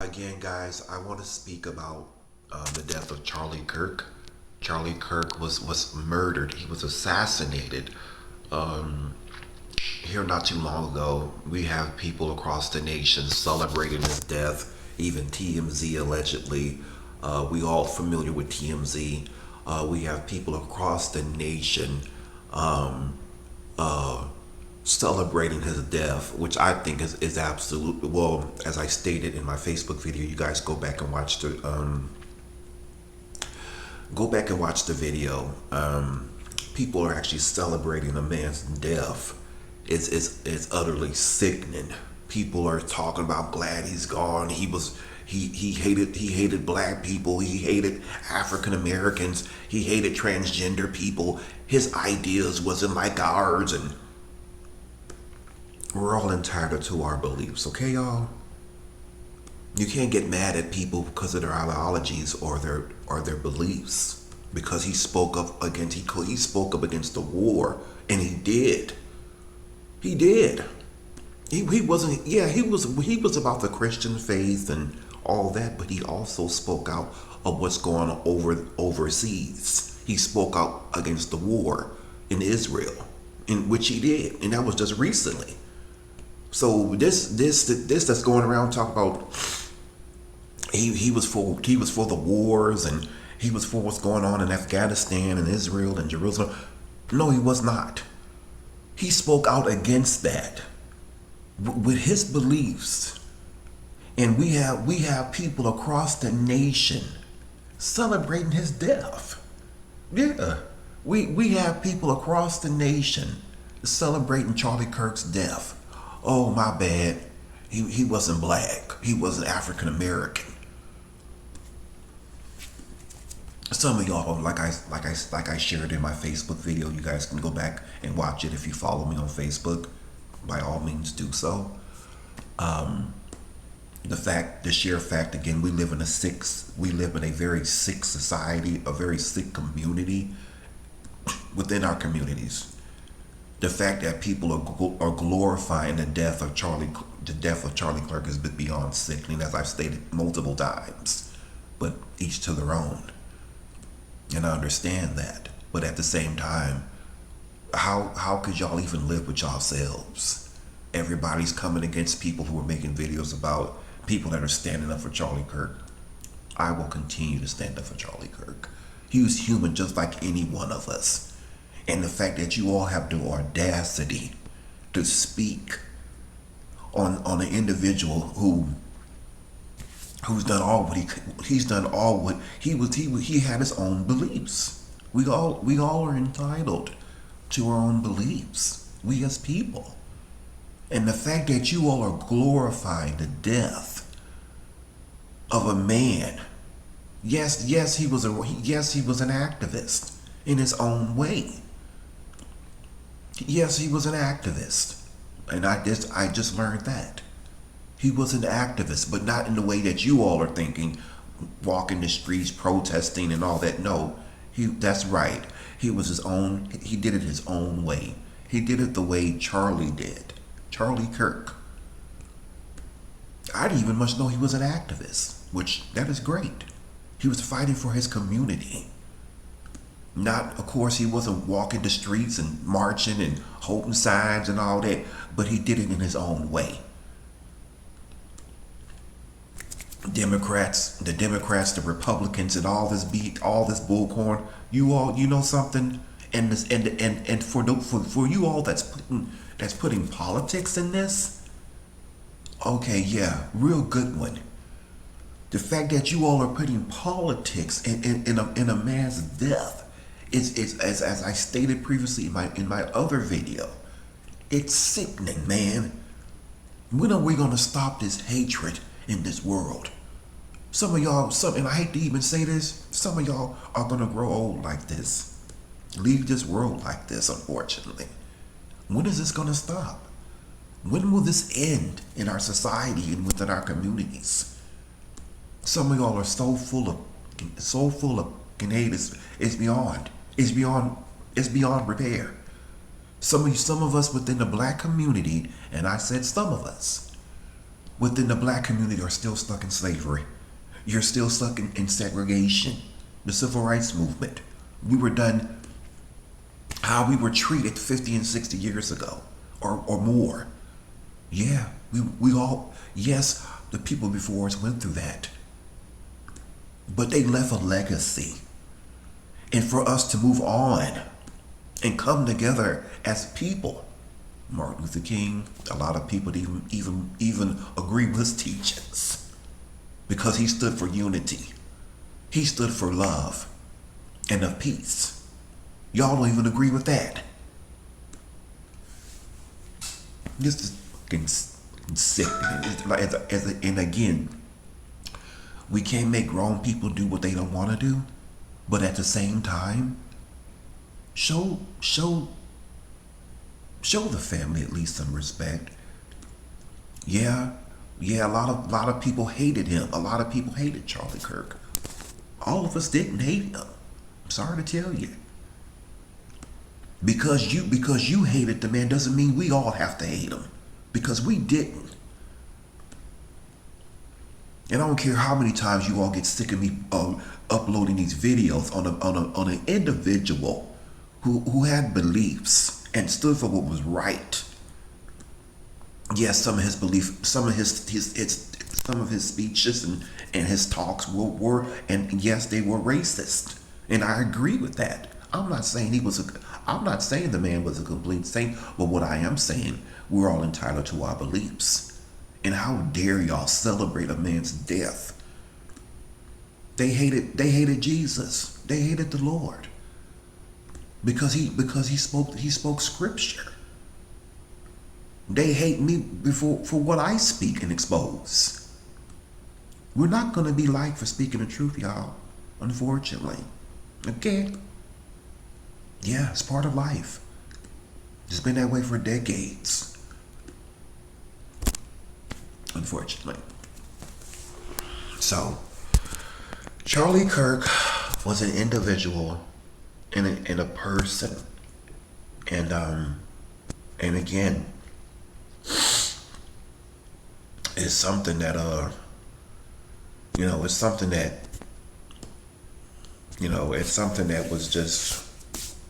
Again, guys, I want to speak about the death of Charlie Kirk. Charlie Kirk was murdered. He was assassinated here not too long ago. We have people across the nation celebrating his death. Even TMZ allegedly. We all familiar with TMZ. We have people across the nation celebrating his death, which I think is absolutely, well, as I stated in my Facebook video. You guys go back and watch the video. People are actually celebrating a man's death. It's utterly sickening. People are talking about glad he's gone. He hated black people. He hated African Americans. He hated transgender people. His ideas wasn't like ours, and we're all entitled to our beliefs, okay, y'all? You can't get mad at people because of their ideologies or their beliefs. Because he spoke up against the war, and he did. He did. He wasn't. Yeah, he was about the Christian faith and all that, but he also spoke out of what's going on overseas. He spoke out against the war in Israel, in which he did, and that was just recently. So this that's going around talking about he was for the wars, and he was for what's going on in Afghanistan and Israel and Jerusalem. No, he was not. He spoke out against that with his beliefs, and we have people across the nation celebrating his death. Yeah, we have people across the nation celebrating Charlie Kirk's death. Oh, my bad. He wasn't black. He wasn't African American. Some of y'all, like I shared in my Facebook video, you guys can go back and watch it if you follow me on Facebook. By all means, do so. The sheer fact, again, we live in a very sick society, a very sick community within our communities. The fact that people are glorifying the death of Charlie Kirk is beyond sickening, as I've stated multiple times. But each to their own, and I understand that. But at the same time, how could y'all even live with yourselves? Everybody's coming against people who are making videos about people that are standing up for Charlie Kirk. I will continue to stand up for Charlie Kirk. He was human just like any one of us. And the fact that you all have the audacity to speak on an individual who's done all what he's done all what he had his own beliefs. We all are entitled to our own beliefs, we as people. And the fact that you all are glorifying the death of a man. Yes, he was an activist in his own way. Yes, he was an activist. And I just learned that. He was an activist, but not in the way that you all are thinking, walking the streets, protesting and all that. No, that's right. He did it his own way. He did it the way Charlie did. Charlie Kirk. I didn't even much know he was an activist, which that is great. He was fighting for his community. Not, of course, he wasn't walking the streets and marching and holding signs and all that, but he did it in his own way. The Democrats, the Republicans, and all this bullcorn. You know something, and for you all that's putting politics in this. Okay, yeah, real good one. The fact that you all are putting politics in a man's death. It's as I stated previously in my other video. It's sickening, man. When are we gonna stop this hatred in this world? Some of y'all, and I hate to even say this, some of y'all are gonna grow old like this. Leave this world like this, unfortunately. When is this gonna stop? When will this end in our society and within our communities? Some of y'all are so full of hate. It's beyond repair. Some of us within the black community, and I said some of us, within the black community are still stuck in slavery. You're still stuck in segregation. The civil rights movement. We were done how we were treated 50 and 60 years ago or more. Yeah, we all, yes, the people before us went through that. But they left a legacy. And for us to move on and come together as people, Martin Luther King, a lot of people even agree with his teachings because he stood for unity. He stood for love and of peace. Y'all don't even agree with that. This is fucking sick. And again, we can't make grown people do what they don't want to do, but at the same time, show the family at least some respect. Yeah, a lot of people hated him. A lot of people hated Charlie Kirk. All of us didn't hate him. I'm sorry to tell you. Because you hated the man doesn't mean we all have to hate him. Because we didn't. And I don't care how many times you all get sick of me uploading these videos on an individual who had beliefs and stood for what was right. Yes, some of his belief, some of his speeches and his talks were and yes, they were racist, and I agree with that. I'm not saying the man was a complete saint, but what I am saying, we're all entitled to our beliefs. And how dare y'all celebrate a man's death? They hated Jesus. They hated the Lord. Because he spoke scripture. They hate me for what I speak and expose. We're not gonna be liked for speaking the truth, y'all. Unfortunately. Okay? Yeah, it's part of life. It's been that way for decades. Unfortunately. So, Charlie Kirk was an individual and a person. And again, it's something that it's something that was just,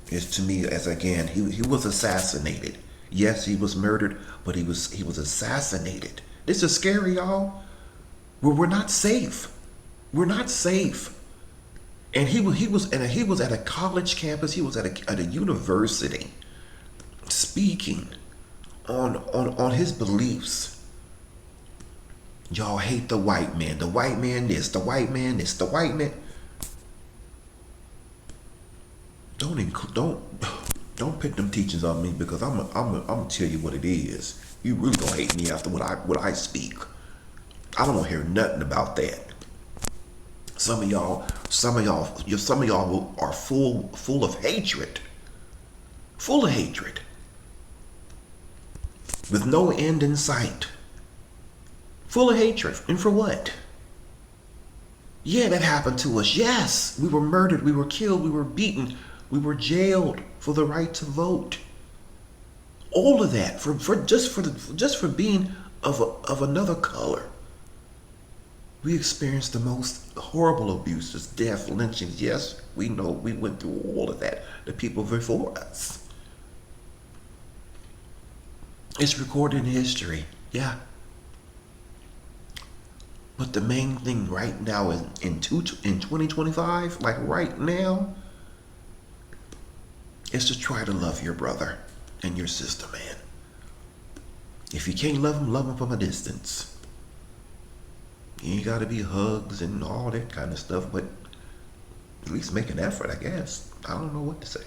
is to me, as again, he was assassinated. Yes, he was murdered, but he was assassinated. This is scary, y'all. We're not safe. We're not safe. And he was at a college campus. He was at a university, speaking on his beliefs. Y'all hate the white man. The white man this. The white man this. The white man. Don't pick them teachings on me, because I'm gonna tell you what it is. You really gonna hate me after what I speak. I don't want to hear nothing about that. Some of y'all are full of hatred. Full of hatred. With no end in sight. Full of hatred. And for what? Yeah, that happened to us. Yes, we were murdered, we were killed, we were beaten, we were jailed for the right to vote. All of that for being of another color. We experienced the most horrible abuses, death, lynchings. Yes, we know we went through all of that. The people before us. It's recorded in history. Yeah. But the main thing right now is in 2025, like right now, is to try to love your brother and your sister, man. If you can't love them from a distance. You ain't gotta be hugs and all that kind of stuff, but at least make an effort, I guess. I don't know what to say.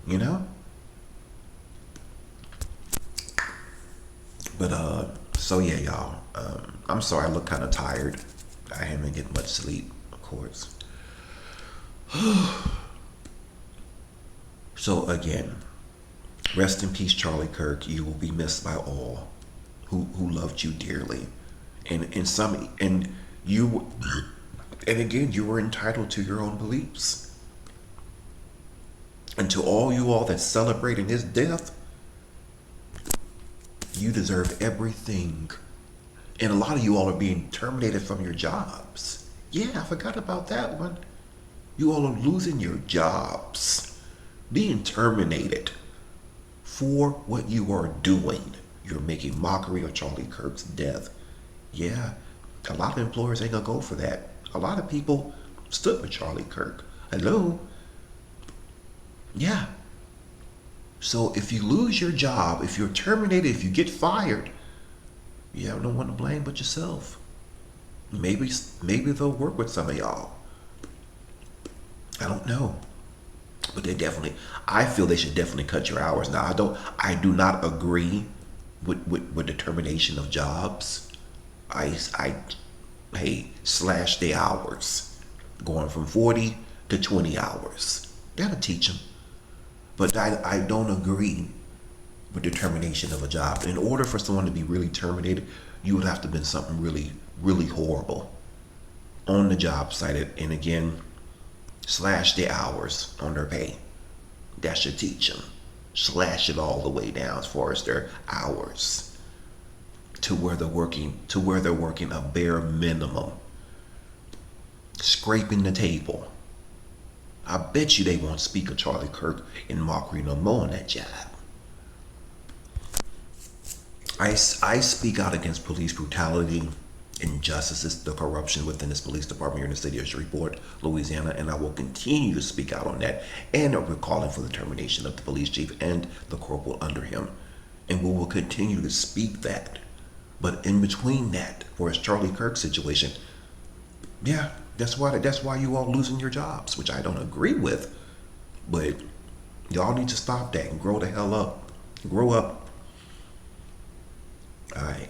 You know? But so yeah, y'all. I'm sorry I look kind of tired. I haven't getting much sleep, of course. So again, rest in peace, Charlie Kirk. You will be missed by all who loved you dearly, and again, you were entitled to your own beliefs. And to all you all that celebrating his death, you deserve everything And a lot of you all are being terminated from your jobs. Yeah, I forgot about that one. You all are losing your jobs, being terminated for what you are doing. You're making mockery of Charlie Kirk's death. Yeah, a lot of employers ain't gonna go for that. A lot of people stood with Charlie Kirk. Hello? Yeah. So if you lose your job, if you're terminated, if you get fired, you have no one to blame but yourself. Maybe they'll work with some of y'all. I don't know. But I feel they should definitely cut your hours. Now, I do not agree with the termination of jobs. Hey, slash the hours, going from 40 to 20 hours. That'll teach them. But I don't agree with the termination of a job. In order for someone to be really terminated, you would have to have been something really, really horrible on the job site. And again, slash the hours on their pay. That should teach them. Slash it all the way down as far as their hours to where they're working a bare minimum, scraping the table. I bet you they won't speak of Charlie Kirk in mockery no more on that job. I speak out against police brutality, injustices, the corruption within this police department here in the city of Shreveport, Louisiana, and I will continue to speak out on that. And we're calling for the termination of the police chief and the corporal under him. And we will continue to speak that. But in between that, for his Charlie Kirk situation, yeah, that's why you all losing your jobs, which I don't agree with. But y'all need to stop that and grow the hell up. Grow up. All right.